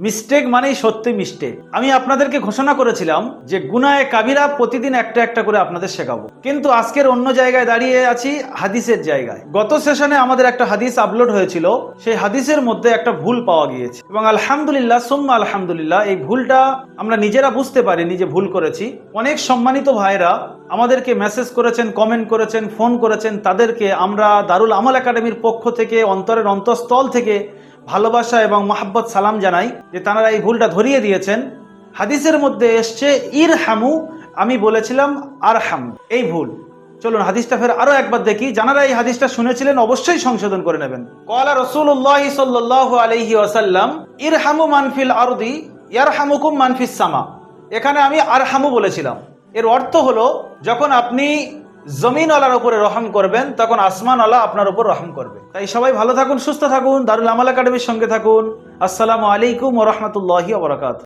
Mistake মানেই সত্যি mistake. আমি আপনাদেরকে ঘোষণা করেছিলাম যে গুনায়ে কাবিরা প্রতিদিন একটা একটা করে আপনাদের শেখাবো, কিন্তু আজকের অন্য জায়গায় দাঁড়িয়ে আছি, হাদিসের জায়গায়। গত সেশনে আমাদের একটা হাদিস আপলোড হয়েছিল, সেই হাদিসের মধ্যে একটা ভুল পাওয়া গিয়েছে এবং আলহামদুলিল্লাহ সুম্মা আলহামদুলিল্লাহ এই ভুলটা আমরা নিজেরা বুঝতে পারিনি যে ভুল করেছি। অনেক সম্মানিত ভাইরা আমাদেরকে মেসেজ করেছেন, কমেন্ট করেছেন, ফোন করেছেন, তাদেরকে আমরা দারুল আমল একাডেমির পক্ষ থেকে অন্তরের অন্তঃস্থল থেকে ভালোবাসা এবং মহাব্বত সালাম জানাই যে তারা এই ভুলটা ধরিয়ে দিয়েছেন। হাদিসের মধ্যে এসছে ইরহামু, আমি বলেছিলাম আরহামু, এই ভুল। চলুন হাদিসটা ফের আরো একবার দেখি। যারা এই হাদিসটা শুনেছিলেন অবশ্যই সংশোধন করে নেবেন। ক্বালা রাসূলুল্লাহ সাল্লাল্লাহু আলাইহি ওয়াসাল্লাম ইরহামু মান ফিল আরদি ইয়ারহামুকুম মান ফিস সামা। এখানে আমি আরহামু বলেছিলাম, এর অর্থ হলো যখন আপনি জমিনওয়ালার উপরে রহম করবেন তখন আসমানওয়ালা আপনার উপর রহম করবে। তাই সবাই ভালো থাকুন, সুস্থ থাকুন, দারুল আমল একাডেমির সঙ্গে থাকুন। আসসালামু আলাইকুম ওয়া রাহমাতুল্লাহি ওয়া বারাকাতুহু।